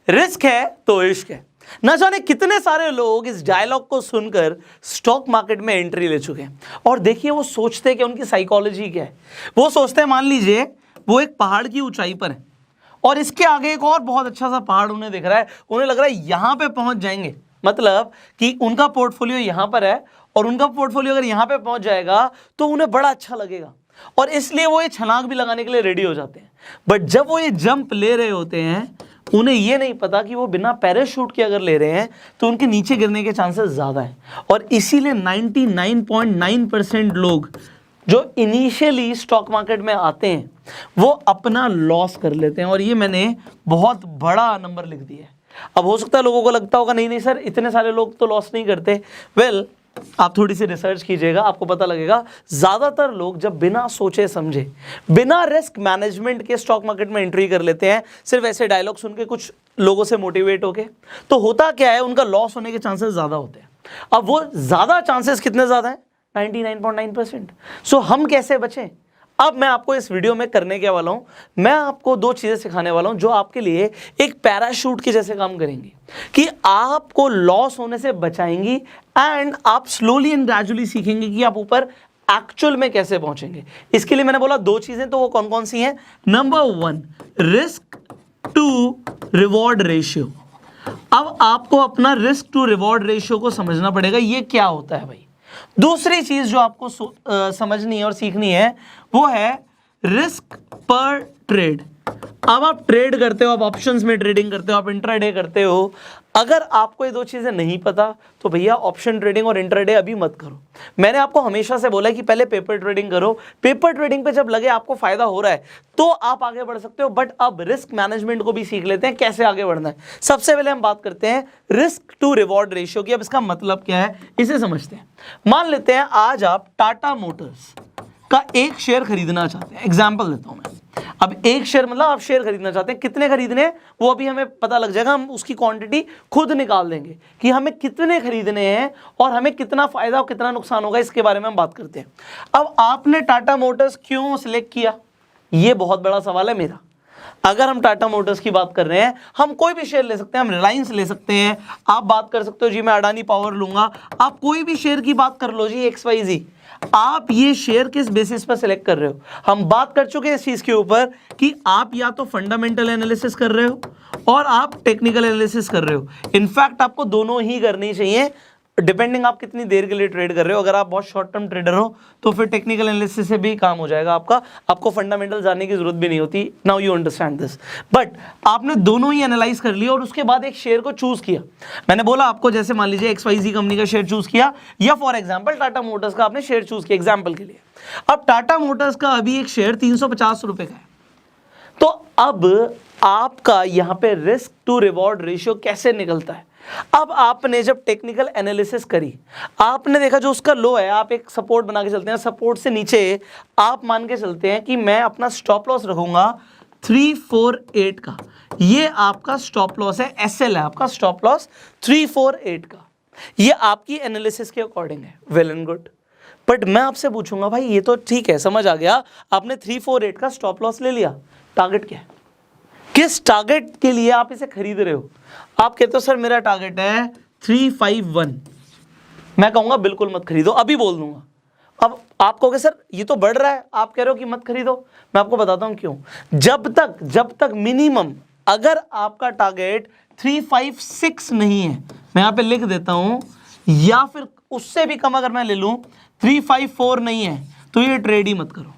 Risk है तो इश्क है। ना जाने कितने सारे लोग इस डायलॉग को सुनकर स्टॉक मार्केट में एंट्री ले चुके हैं। और देखिए वो सोचते हैं कि उनकी साइकोलॉजी क्या है। वो सोचते हैं, मान लीजिए वो एक पहाड़ की ऊंचाई पर है और इसके आगे एक और बहुत अच्छा सा पहाड़ उन्हें दिख रहा है, उन्हें लग रहा है यहां पे पहुंच जाएंगे, मतलब कि उनका पोर्टफोलियो यहां पर है और उनका पोर्टफोलियो अगर यहां पे पहुंच जाएगा तो उन्हें बड़ा अच्छा लगेगा और इसलिए वो ये छलांग भी लगाने के लिए रेडी हो जाते हैं। बट जब वो ये जंप ले रहे होते हैं उन्हें ये नहीं पता कि वो बिना पैराशूट के अगर ले रहे हैं तो उनके नीचे गिरने के चांसेस ज़्यादा हैं। और इसीलिए 99.9% लोग जो इनिशियली स्टॉक मार्केट में आते हैं वो अपना लॉस कर लेते हैं। और ये मैंने बहुत बड़ा नंबर लिख दिया है। अब हो सकता है लोगों को लगता होगा नहीं सर इतने सारे लोग तो लॉस नहीं करते। वेल, आप थोड़ी सी रिसर्च कीजिएगा, आपको पता लगेगा ज़्यादातर लोग जब बिना सोचे समझे, बिना रिस्क मैनेजमेंट के स्टॉक मार्केट में एंट्री कर लेते हैं, सिर्फ ऐसे डायलॉग सुन के कुछ लोगों से मोटिवेट होके, तो होता क्या है, उनका लॉस होने के चांसेस ज़्यादा होते हैं। अब वो ज़्यादा चांसेस कितने ज़्यादा हैं? 99.9%। सो हम कैसे बचें? अब मैं आपको इस वीडियो में करने के वाला हूं, मैं आपको दो चीजें सिखाने वाला हूं जो आपके लिए एक पैराशूट के जैसे काम करेंगी कि आपको लॉस होने से बचाएंगी एंड आप स्लोली एंड ग्रेजुअली सीखेंगे कि आप ऊपर एक्चुअल में कैसे पहुंचेंगे। इसके लिए मैंने बोला दो चीजें, तो वो कौन कौन सी हैं? Number 1, risk to reward ratio. अब आपको अपना रिस्क टू रिवॉर्ड रेशियो को समझना पड़ेगा, ये क्या होता है भाई। दूसरी चीज जो आपको समझनी है और सीखनी है वो है रिस्क पर ट्रेड। अब आप ट्रेड करते हो, आप ऑप्शंस में ट्रेडिंग करते हो, आप इंट्राडे करते हो, अगर आपको ये दो चीजें नहीं पता तो भैया ऑप्शन ट्रेडिंग और इंट्राडे अभी मत करो। मैंने आपको हमेशा से बोला है कि पहले पेपर ट्रेडिंग करो। पेपर ट्रेडिंग पे जब लगे आपको फायदा हो रहा है तो आप आगे बढ़ सकते हो। बट अब रिस्क मैनेजमेंट को भी सीख लेते हैं, कैसे आगे बढ़ना है। सबसे पहले हम बात करते हैं रिस्क टू रिवॉर्ड रेशियो की। अब इसका मतलब क्या है इसे समझते हैं। मान लेते हैं आज आप टाटा मोटर्स का एक शेयर खरीदना चाहते हैं, एग्जाम्पल देता हूं मैं। अब एक शेयर मतलब आप शेयर खरीदना चाहते हैं, कितने खरीदने हैं वो अभी हमें पता लग जाएगा, हम उसकी क्वांटिटी खुद निकाल देंगे कि हमें कितने खरीदने हैं और हमें कितना फायदा और कितना नुकसान होगा, इसके बारे में हम बात करते हैं। अब आपने टाटा मोटर्स क्यों सिलेक्ट किया, ये बहुत बड़ा सवाल है मेरा। अगर हम टाटा मोटर्स की बात कर रहे हैं, हम कोई भी शेयर ले सकते हैं, हम रिलायंस ले सकते हैं, आप बात कर सकते हो जी मैं अडानी पावर लूंगा, आप कोई भी शेयर की बात कर लो जी XYZ। आप ये शेयर किस बेसिस पर सिलेक्ट कर रहे हो? हम बात कर चुके हैं इस चीज के ऊपर कि आप या तो फंडामेंटल एनालिसिस कर रहे हो और आप टेक्निकल एनालिसिस कर रहे हो। इनफैक्ट आपको दोनों ही करनी चाहिए, डिपेंडिंग आप कितनी देर के लिए ट्रेड कर रहे हो। अगर आप बहुत शॉर्ट टर्म ट्रेडर हो तो फिर टेक्निकल एनालिसिस से भी काम हो जाएगा आपका, आपको फंडामेंटल जानने की जरूरत भी नहीं होती। Now you understand this. But आपने दोनों ही एनालाइज कर लिया और उसके बाद एक शेयर को चूज किया। मैंने बोला आपको, जैसे मान लीजिए XYZ कंपनी का शेयर चूज किया या फॉर एग्जाम्पल टाटा मोटर्स का आपने शेयर चूज किया एग्जाम्पल के लिए। अब टाटा मोटर्स का अभी एक शेयर 350 रुपए का है, तो अब आपका यहां पे रिस्क टू रिवॉर्ड रेशियो कैसे निकलता है? अब आपने जब टेक्निकल एनालिसिस करी, आपने देखा जो उसका लो है, आप एक सपोर्ट बना के चलते हैं, सपोर्ट से नीचे आप मान के चलते हैं कि मैं अपना स्टॉप लॉस रखूंगा 348 का। ये आपका स्टॉप लॉस है, SL है आपका स्टॉप लॉस 348 का। ये आपकी एनालिसिस के अकॉर्डिंग है, वेल एंड गुड। बट मैं आपसे पूछूंगा भाई ये तो ठीक है, समझ आ गया, आपने 348 का स्टॉप लॉस ले लिया, टारगेट क्या है? किस टारगेट के लिए आप इसे खरीद रहे हो? आप कहते हो सर मेरा टारगेट है 351। मैं कहूंगा बिल्कुल मत खरीदो, अभी बोल दूंगा। अब आप कहोगे सर ये तो बढ़ रहा है, आप कह रहे हो कि मत खरीदो। मैं आपको बताता हूं क्यों। जब तक मिनिमम अगर आपका टारगेट 356 नहीं है, मैं यहां पे लिख देता हूं, या फिर उससे भी कम अगर मैं ले लूं 354 नहीं है, तो ये ट्रेड ही मत करो।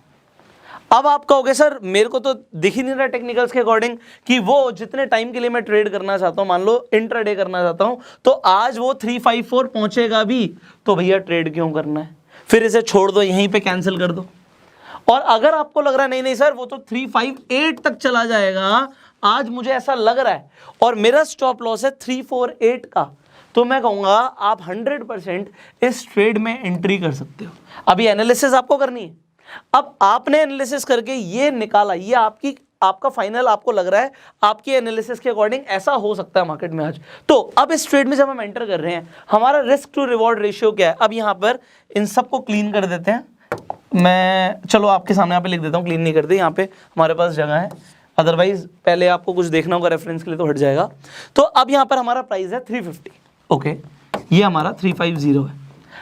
अब आप कहोगे सर मेरे को तो दिख ही नहीं रहा टेक्निकल्स के अकॉर्डिंग कि वो जितने टाइम के लिए मैं ट्रेड करना चाहता हूं, मान लो इंट्राडे करना चाहता हूं, तो आज वो 354 पहुंचेगा भी, तो भैया ट्रेड क्यों करना है? फिर इसे छोड़ दो, यहीं पे कैंसिल कर दो। और अगर आपको लग रहा है नहीं सर वो तो 358 तक चला जाएगा, आज मुझे ऐसा लग रहा है और मेरा स्टॉप लॉस है 348 का, तो मैं कहूंगा आप 100% इस ट्रेड में एंट्री कर सकते हो। अभी एनालिसिस आपको करनी है। अब आपने एनालिसिस करके ये निकाला, ये आपका फाइनल आपको लग रहा है आपकी एनालिसिस के अकॉर्डिंग ऐसा हो सकता है मार्केट में आज। तो अब इस ट्रेड में जब हम एंटर कर रहे हैं, हमारा रिस्क टू रिवॉर्ड रेशियो क्या है? अब यहां पर इन सबको क्लीन कर देते हैं। मैं चलो आपके सामने यहाँ पे लिख देता हूँ, क्लीन नहीं करते, यहाँ पे हमारे पास जगह है। अदरवाइज पहले आपको कुछ देखना होगा रेफरेंस के लिए तो हट जाएगा। तो अब यहाँ पर हमारा प्राइस है 350, ओके, ये हमारा 350 है।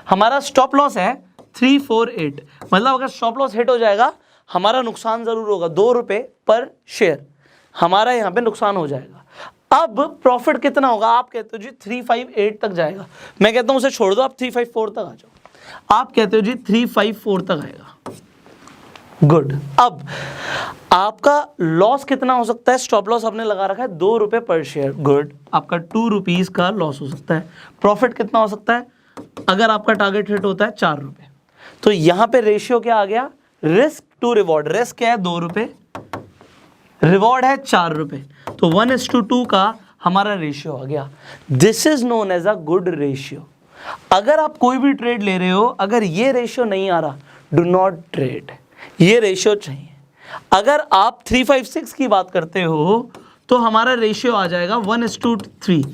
हमारा स्टॉप लॉस है 348, मतलब अगर स्टॉप लॉस हिट हो जाएगा हमारा नुकसान जरूर होगा, 2 रुपए पर शेयर हमारा यहाँ पे नुकसान हो जाएगा। अब प्रॉफिट कितना होगा? आप कहते हो जी 358 तक जाएगा, मैं कहता हूँ उसे छोड़ दो, आप 354 तक आ जाओ। आप कहते हो जी 354 तक आएगा, गुड। अब आपका लॉस कितना हो सकता है? स्टॉप लॉस आपने लगा रखा है 2 रुपए पर शेयर, गुड। आपका 2 रुपीज का लॉस हो सकता है। प्रॉफिट कितना हो सकता है? अगर आपका टारगेट हिट होता है 4 रुपए, तो यहां पे रेशियो क्या आ गया? Risk to reward. रिस्क क्या है? 2 रुपए, रिवॉर्ड है 4 रुपए, तो 1:2 का हमारा रेशियो आ गया। This is known as a good ratio. अगर आप कोई भी ट्रेड ले रहे हो, अगर ये रेशियो नहीं आ रहा, डू नॉट ट्रेड, ये रेशियो चाहिए। अगर आप 356 की बात करते हो तो हमारा रेशियो आ जाएगा 1:3,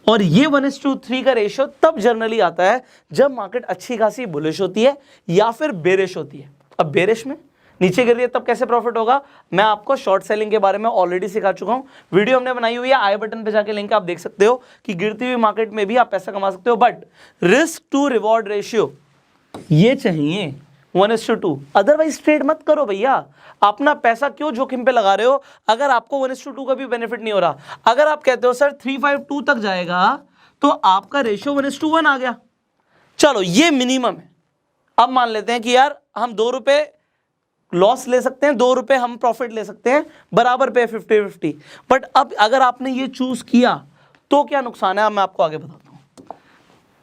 और ये 1:3 का रेशियो तब जनरली आता है जब मार्केट अच्छी खासी बुलिश होती है या फिर बेरिश होती है। अब बेरिश में नीचे गिर रही है तब कैसे प्रॉफिट होगा? मैं आपको शॉर्ट सेलिंग के बारे में ऑलरेडी सिखा चुका हूं, वीडियो हमने बनाई हुई है, आई बटन पे जाके लिंक आप देख सकते हो कि गिरती हुई मार्केट में भी आप पैसा कमा सकते हो। But risk to reward ratio ये चाहिए 1:2, अदरवाइज ट्रेड मत करो भैया। अपना पैसा क्यों जोखिम पे लगा रहे हो अगर आपको 1:2 का भी बेनिफिट नहीं हो रहा? अगर आप कहते हो सर 352 तक जाएगा तो आपका रेशियो 1:1 आ गया, चलो ये मिनिमम है। अब मान लेते हैं कि यार हम 2 रुपए लॉस ले सकते हैं, 2 रुपए हम प्रॉफिट ले सकते हैं, बराबर पे 50-50। बट अब अगर आपने ये चूज किया तो क्या नुकसान है? अब मैं आपको आगे बताता हूं।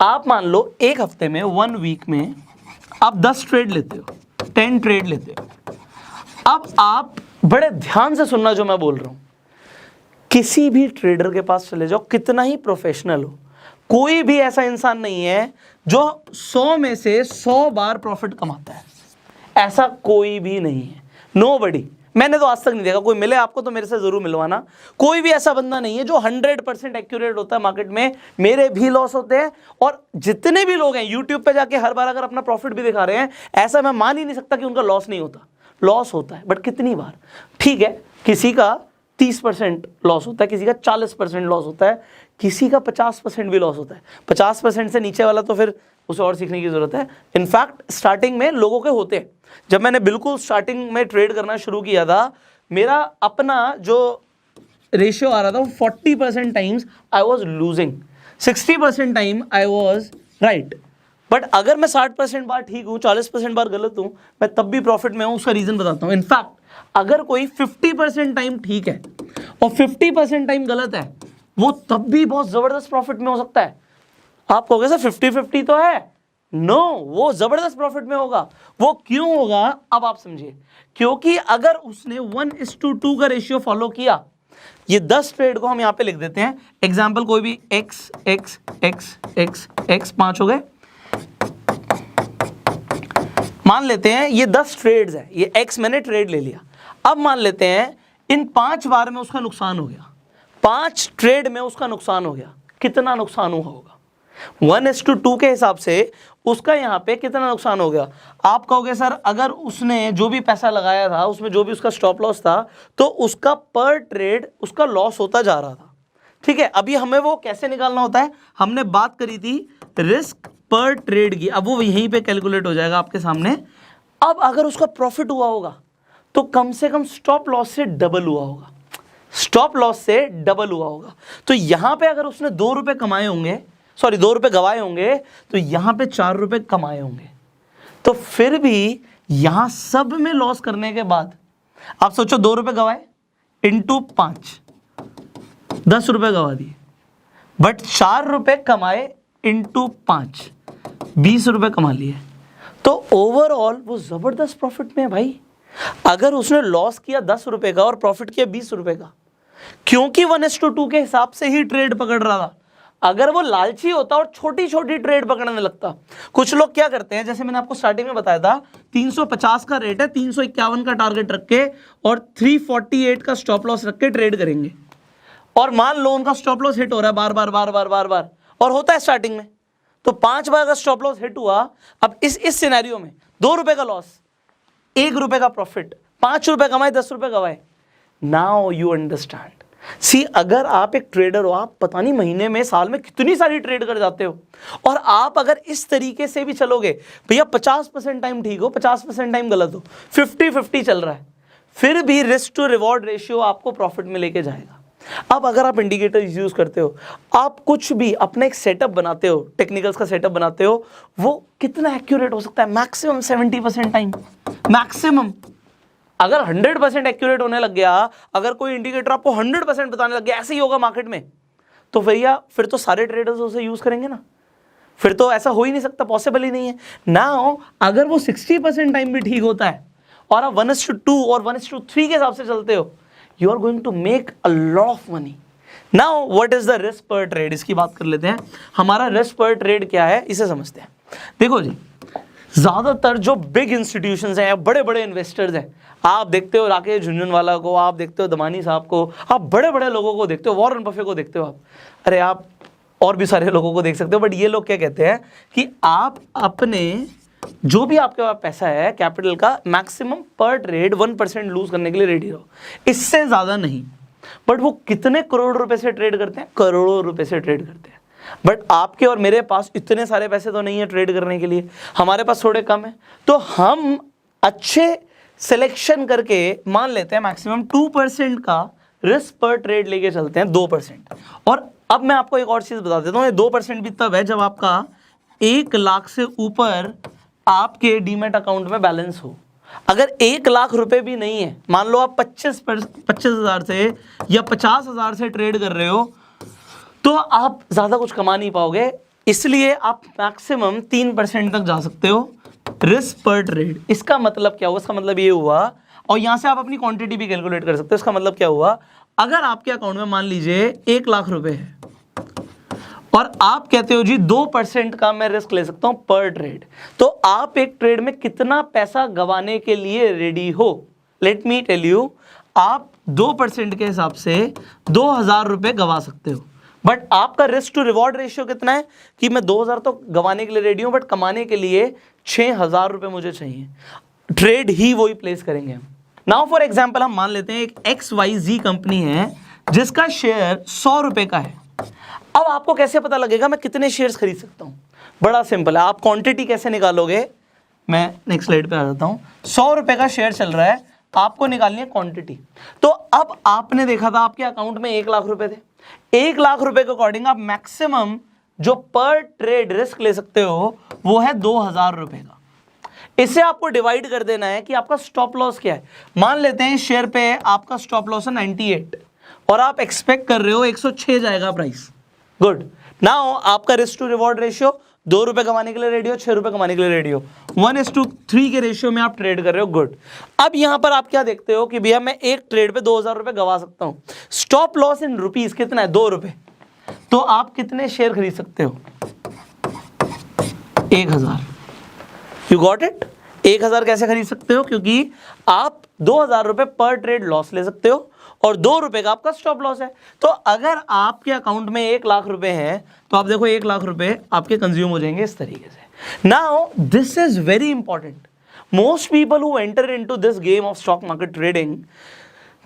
आप मान लो एक हफ्ते में, 1 वीक में आप 10 ट्रेड लेते हो, 10 ट्रेड लेते हो। अब आप बड़े ध्यान से सुनना जो मैं बोल रहा हूं, किसी भी ट्रेडर के पास चले जाओ, कितना ही प्रोफेशनल हो, कोई भी ऐसा इंसान नहीं है जो 100 में से 100 बार प्रॉफिट कमाता है, ऐसा कोई भी नहीं है। नोबडी, मैंने तो आज तक नहीं देखा। कोई मिले आपको तो मेरे से जरूर मिलवाना। कोई भी ऐसा बंदा नहीं है जो 100% एक्यूरेट होता है मार्केट में। मेरे भी लॉस होते हैं, और जितने भी लोग हैं यूट्यूब पे जाके हर बार अगर अपना प्रॉफिट भी दिखा रहे हैं, ऐसा मैं मान ही नहीं सकता कि उनका लॉस नहीं होता। लॉस होता है, बट कितनी बार? ठीक है, किसी का 30% लॉस होता है, किसी का 40% लॉस होता है, किसी का 50% भी लॉस होता है। 50% से नीचे वाला तो फिर उसे और सीखने की जरूरत है। इनफैक्ट स्टार्टिंग में लोगों के होते हैं। जब मैंने बिल्कुल स्टार्टिंग में ट्रेड करना शुरू किया था, मेरा अपना जो रेशियो आ रहा था वो 40% times I was losing, 60% time I was right. But अगर मैं 60% बार ठीक हूँ, 40% बार गलत हूँ, मैं तब भी प्रॉफिट में हूँ। उसका रीजन बताता हूँ। इनफैक्ट अगर कोई 50% टाइम ठीक है और 50% टाइम गलत है, वो तब भी बहुत जबरदस्त प्रॉफिट में हो सकता है। आप कहोगे सर 50-50 तो है, नो, वो जबरदस्त प्रॉफिट में होगा। वो क्यों होगा अब आप समझिए। क्योंकि अगर उसने 1:2 का रेशियो फॉलो किया, ये 10 ट्रेड को हम यहां पे लिख देते हैं। एग्जांपल कोई भी x x x x x 5 हो गए, मान लेते हैं ये 10 ट्रेड्स है, ये x मैंने ट्रेड ले लिया। अब मान लेते हैं इन 5 बार में उसका नुकसान हो गया, 5 ट्रेड में उसका नुकसान हो गया। कितना नुकसान हुआ होगा? 1:2 के हिसाब से उसका यहाँ पे कितना नुकसान हो गया? आप कहोगे सर अगर उसने जो भी पैसा लगाया था, उसमें जो भी उसका स्टॉप लॉस था, तो उसका पर ट्रेड उसका लॉस होता जा रहा था। ठीक है, अभी हमें वो कैसे निकालना होता है? हमने बात करी थी रिस्क पर ट्रेड की, अब वो यहीं पे कैलकुलेट हो जाएगा आपके सामने। अब अगर उसका प्रॉफिट हुआ होगा तो कम से कम स्टॉप लॉस से डबल हुआ होगा, स्टॉप लॉस से डबल हुआ होगा। तो यहां पे अगर उसने 2 रुपए कमाए होंगे, सॉरी 2 रुपए गवाए होंगे, तो यहां पे 4 रुपए कमाए होंगे। तो फिर भी यहां सब में लॉस करने के बाद आप सोचो 2 रुपए गवाए इंटू 5, 10 रुपए गवा दिए, बट 4 रुपए कमाए इंटू 5, 20 रुपए कमा लिए। तो ओवरऑल वो जबरदस्त प्रॉफिट में है भाई। अगर उसने लॉस किया 10 रुपए का और प्रॉफिट किया 20 रुपए का, क्योंकि 1:2 के हिसाब से ही ट्रेड पकड़ रहा था। अगर वो लालची होता और छोटी छोटी ट्रेड पकड़ने लगता, कुछ लोग क्या करते हैं, जैसे मैंने आपको स्टार्टिंग में बताया था, 350 का रेट है, 351 का टारगेट रख के और 348 का स्टॉप लॉस रख के ट्रेड करेंगे। और मान लो उनका स्टॉप लॉस हिट हो रहा है बार बार बार बार बार बार, और होता है स्टार्टिंग में, तो 5 बार का स्टॉप लॉस हिट हुआ। अब इस सिनेरियो में 2 रुपए का लॉस, 1 रुपए का प्रॉफिट, 5 रुपए कमाए, 10 रुपए गवाए, नाउ यू अंडरस्टैंड। सी, अगर आप एक ट्रेडर हो, आप पता नहीं महीने में साल में कितनी सारी ट्रेड कर जाते हो, और आप अगर इस तरीके से भी चलोगे, भैया 50% टाइम ठीक हो, 50% टाइम गलत हो, 50-50 चल रहा है, फिर भी रिस्क टू रिवॉर्ड रेशियो आपको प्रॉफिट में लेके जाएगा। अब अगर आप इंडिकेटर यूज करते हो, आप कुछ भी अपना एक सेटअप बनाते हो, टेक्निकल्स का सेटअप बनाते हो, वो कितना एक्यूरेट हो सकता है? Maximum 70% time, maximum. अगर 100% एक्यूरेट होने लग गया, अगर कोई इंडिकेटर आपको 100% बताने लग गया ऐसे ही होगा मार्केट में, तो भैया फिर तो सारे ट्रेडर्स उसे यूज करेंगे ना, फिर तो ऐसा हो ही नहीं सकता, पॉसिबल ही नहीं है ना। अगर वो 60% टाइम भी ठीक होता है और आप 1:2 और 1:3 के हिसाब से चलते हो, you are going to make a lot of money. Now what is the risk per trade, इसकी बात कर लेते हैं। हमारा रिस्क पर ट्रेड क्या है, इसे समझते हैं। देखो जी, ज्यादातर जो बिग इंस्टीट्यूशंस हैं या बड़े बड़े इन्वेस्टर्स हैं, आप देखते हो राकेश झुनझुनवाला को, आप देखते हो दमानी साहब को, आप बड़े बड़े लोगों को देखते हो, वॉरेन बफे को देखते हो आप, अरे आप और भी सारे लोगों को देख सकते हो। बट ये लोग क्या कहते हैं कि आप अपने जो भी आपके पास पैसा है कैपिटल का, मैक्सिमम पर ट्रेड 1% लूज करने के लिए रेडी रहो, इससे ज्यादा नहीं। बट वो कितने करोड़ रुपए से ट्रेड करते हैं? करोड़ों रुपए से ट्रेड करते हैं। बट आपके और मेरे पास इतने सारे पैसे तो नहीं है ट्रेड करने के लिए, हमारे पास थोड़े कम है, तो हम अच्छे सिलेक्शन करके मान लेते हैं मैक्सिमम 2% का रिस्क पर ट्रेड लेके चलते हैं, 2%। और अब मैं आपको एक और चीज बता देता हूँ, ये 2% भी तब है जब आपका 1 लाख से ऊपर आपके डीमैट अकाउंट में बैलेंस हो। अगर 1 लाख रुपए भी नहीं है, मान लो आप 25,000 से या 50,000 से ट्रेड कर रहे हो, तो आप ज्यादा कुछ कमा नहीं पाओगे। इसलिए आप मैक्सिमम 3% तक जा सकते हो रिस्क पर ट्रेड। इसका मतलब क्या हुआ? इसका मतलब ये हुआ, और यहां से आप अपनी क्वांटिटी भी कैलकुलेट कर सकते हो। इसका मतलब क्या हुआ? अगर आपके अकाउंट में मान लीजिए 1 लाख रुपए है और आप कहते हो जी 2% का मैं रिस्क ले सकता हूं पर ट्रेड, तो आप एक ट्रेड में कितना पैसा गंवाने के लिए रेडी हो? लेट मी टेल यू, आप 2% के हिसाब से 2,000 रुपए गंवा सकते हो। बट आपका रिस्क टू रिवॉर्ड रेशियो कितना है कि मैं 2,000 तो गंवाने के लिए रेडी हूं, बट कमाने के लिए 6,000 रुपए मुझे चाहिए। ट्रेड ही वही प्लेस करेंगे हम। नाउ फॉर एग्जाम्पल हम मान लेते हैं एक XYZ कंपनी है जिसका शेयर 100 रुपए का है। अब आपको कैसे पता लगेगा मैं कितने शेयर्स खरीद सकता हूं? बड़ा सिंपल है, आप क्वांटिटी कैसे निकालोगे? मैं नेक्स्ट स्लाइड पे आ जाता हूं। 100 रुपए का शेयर चल रहा है, आपको निकालनी है क्वांटिटी। तो अब आपने देखा था आपके अकाउंट में 1 लाख रुपए थे, 1 लाख रुपए के अकॉर्डिंग आप मैक्सिमम जो पर ट्रेड रिस्क ले सकते हो वो है 2,000 रुपए का। इसे आपको डिवाइड कर देना है कि आपका स्टॉप लॉस क्या है। मान लेते हैं शेयर पे आपका स्टॉप लॉस है 98 और आप एक्सपेक्ट कर रहे हो 106 जाएगा प्राइस। गुड। नाउ आपका रिस्क टू रिवॉर्ड रेशियो 2 रुपए कमाने के लिए रेडी हो, 6 रुपए कमाने के लिए रेडी हो, 1:3 के रेशियो में आप ट्रेड कर रहे हो। गुड। अब यहां पर आप क्या देखते हो कि भैया मैं एक ट्रेड पे 2,000 रुपए गवा सकता हूं। स्टॉप लॉस इन रुपीस कितना है? 2 रुपए। तो आप कितने शेयर खरीद सकते हो? 1,000। You got it? 1,000 कैसे खरीद सकते हो? क्योंकि आप 2,000 रुपए पर ट्रेड लॉस ले सकते हो और 2 रुपए का आपका स्टॉप लॉस है। तो अगर आपके अकाउंट में 1 लाख रुपए हैं तो आप देखो 1 लाख रुपए आपके कंज्यूम हो जाएंगे इस तरीके से। Now this is very important. Most people who enter into this game of stock market trading,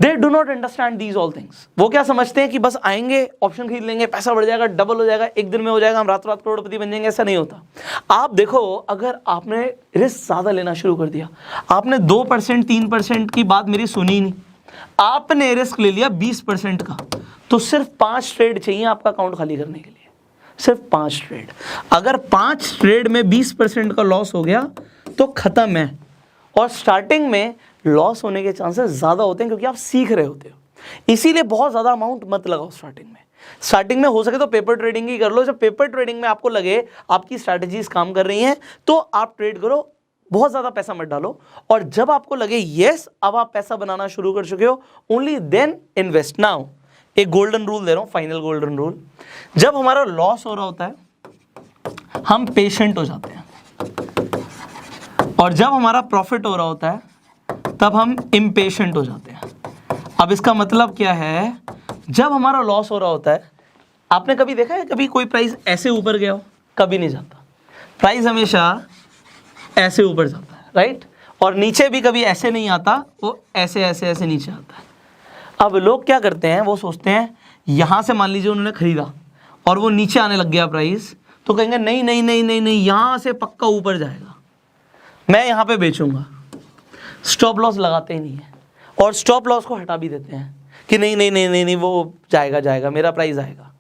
they do not understand these all things. वो क्या समझते हैं कि बस आएंगे, ऑप्शन खरीद लेंगे, पैसा बढ़ जाएगा, डबल हो जाएगा, एक दिन में हो जाएगा, हम रात रात करोड़पति बन जाएंगे। ऐसा नहीं होता। आप देखो, अगर आपने रिस्क ज्यादा लेना शुरू कर दिया, आपने 2% 3% की बात मेरी सुनी नहीं, आपने रिस्क ले लिया 20% का, तो सिर्फ 5 ट्रेड चाहिए आपका अकाउंट खाली करने के लिए। सिर्फ 5 ट्रेड। अगर 5 ट्रेड में 20% का लॉस हो गया तो खत्म है। और स्टार्टिंग में लॉस होने के चांसेस ज्यादा होते हैं क्योंकि आप सीख रहे होते हो। इसीलिए बहुत ज्यादा अमाउंट मत लगाओ स्टार्टिंग में। स्टार्टिंग में हो सके तो पेपर ट्रेडिंग ही कर लो। जब पेपर ट्रेडिंग में आपको लगे आपकी स्ट्रैटेजीज काम कर रही हैं तो आप ट्रेड करो, बहुत ज्यादा पैसा मत डालो। और जब आपको लगे यस अब आप पैसा बनाना शुरू कर चुके हो, ओनली देन इन्वेस्ट। नाउ एक गोल्डन रूल दे रहा हूं, फाइनल गोल्डन रूल। जब हमारा लॉस हो रहा होता है हम पेशेंट हो जाते हैं, और जब हमारा प्रॉफिट हो रहा होता है तब हम इम्पेशेंट हो जाते हैं। अब इसका मतलब क्या है? जब हमारा लॉस हो रहा होता है, आपने कभी देखा है कभी कोई प्राइस ऐसे ऊपर गया हो? कभी नहीं जाता। प्राइस हमेशा ऐसे ऊपर जाता है, राइट? और नीचे भी कभी ऐसे नहीं आता, वो ऐसे ऐसे ऐसे नीचे आता है। अब लोग क्या करते हैं, वो सोचते हैं यहां से मान लीजिए उन्होंने खरीदा और वो नीचे आने लग गया प्राइस, तो कहेंगे नहीं नहीं नहीं नहीं नहीं, यहां से पक्का ऊपर जाएगा, मैं यहां पे बेचूंगा। स्टॉप लॉस लगाते ही नहीं है और स्टॉप लॉस को हटा भी देते हैं कि नहीं नहीं नहीं नहीं नहीं वो जाएगा जाएगा, मेरा प्राइस आएगा।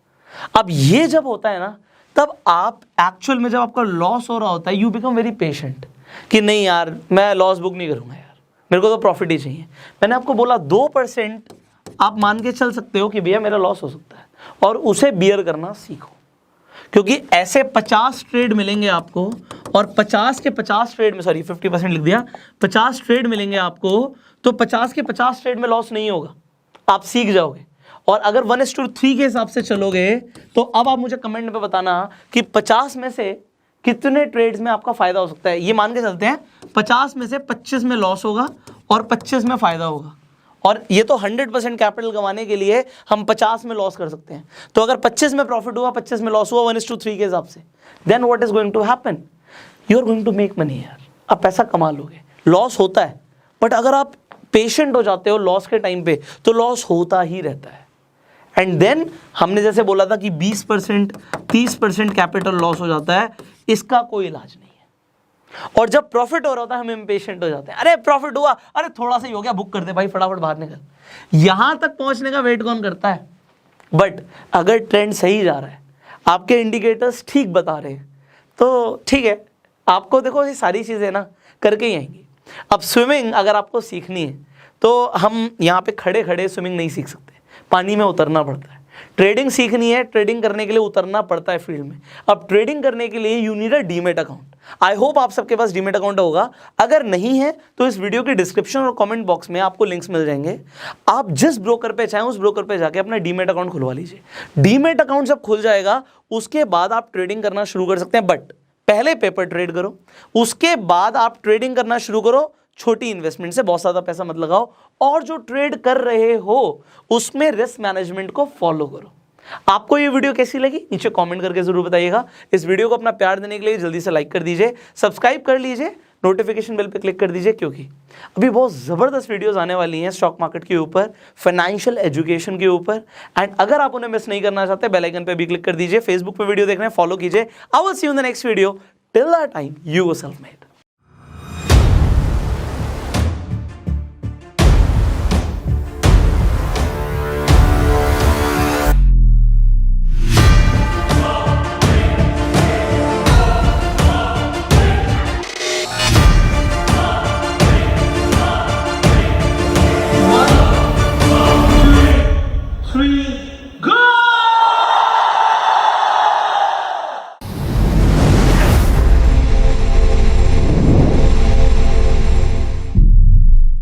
अब ये जब होता है ना, तब आप एक्चुअल में जब आपका लॉस हो रहा होता है, यू बिकम वेरी पेशेंट कि नहीं यार मैं लॉस बुक नहीं करूंगा यार, मेरे को तो प्रॉफिट ही चाहिए। मैंने आपको बोला 2% आप मान के चल सकते हो कि भैया मेरा लॉस हो सकता है, और उसे बियर करना सीखो, क्योंकि ऐसे 50 ट्रेड मिलेंगे आपको, और 50 के 50 ट्रेड में, सॉरी 50% लिख दिया, 50 ट्रेड मिलेंगे आपको, तो 50 के 50 ट्रेड में लॉस नहीं होगा, आप सीख जाओगे। और अगर 1:3 के हिसाब से चलोगे, तो अब आप मुझे कमेंट में बताना कि 50 में से कितने ट्रेड्स में आपका फायदा हो सकता है। ये मान के चलते हैं 50 में से 25 में लॉस होगा और 25 में फायदा होगा, और ये तो 100% कैपिटल कमाने के लिए हम 50 में लॉस कर सकते हैं। तो अगर 25 में प्रॉफिट हुआ, 25 में लॉस हुआ 1:3 के हिसाब से, then what is going to happen, you are going to make money यार, आप पैसा कमा लोगे। लॉस होता है, बट अगर आप पेशेंट हो जाते हो लॉस के टाइम पे, तो लॉस होता ही रहता है। एंड देन हमने जैसे बोला था कि 20% 30% कैपिटल लॉस हो जाता है, इसका कोई इलाज नहीं है। और जब प्रॉफिट हो रहा होता है हम इम्पेशेंट हो जाते हैं, अरे प्रॉफिट हुआ, अरे थोड़ा सा ही हो गया, बुक कर दे भाई, फटाफट बाहर निकल। यहां तक पहुंचने का वेट कौन करता है? बट अगर ट्रेंड सही जा रहा है, आपके इंडिकेटर्स ठीक बता रहे हैं, तो ठीक है, आपको देखो ये सारी चीजें ना करके ही आएंगी। अब स्विमिंग अगर आपको सीखनी है, तो हम यहाँ पे खड़े खड़े स्विमिंग नहीं सीख सकते, पानी में उतरना पड़ता है। ट्रेडिंग सीखनी है, ट्रेडिंग करने के लिए उतरना पड़ता है फील्ड में। अब ट्रेडिंग करने के लिए you need a demat account. I hope आप सबके पास डीमेट अकाउंट होगा, अगर नहीं है तो इस वीडियो के डिस्क्रिप्शन और कमेंट बॉक्स में आपको लिंक्स मिल जाएंगे। आप जिस ब्रोकर पे चाहें उस ब्रोकर पे जाके अपना डीमेट अकाउंट खुलवा लीजिए। डीमेट अकाउंट जब खुल जाएगा, उसके बाद आप ट्रेडिंग करना शुरू कर सकते हैं, बट पहले पेपर ट्रेड करो, उसके बाद आप ट्रेडिंग करना शुरू करो। छोटी इन्वेस्टमेंट से बहुत ज्यादा पैसा मत लगाओ, और जो ट्रेड कर रहे हो उसमें रिस्क मैनेजमेंट को फॉलो करो। आपको ये वीडियो कैसी लगी नीचे कमेंट करके जरूर बताइएगा। इस वीडियो को अपना प्यार देने के लिए जल्दी से लाइक कर दीजिए, सब्सक्राइब कर लीजिए, नोटिफिकेशन बेल पे क्लिक कर दीजिए, क्योंकि अभी बहुत ज़बरदस्त वीडियोस आने वाली हैं स्टॉक मार्केट के ऊपर, फाइनेंशियल एजुकेशन के ऊपर। एंड अगर आप उन्हें मिस नहीं करना चाहते, बेल आइकन पे भी क्लिक कर दीजिए। फेसबुक पे वीडियो देख रहे हैं, फॉलो कीजिए। I will see you in the next video. Till that time, you were self made.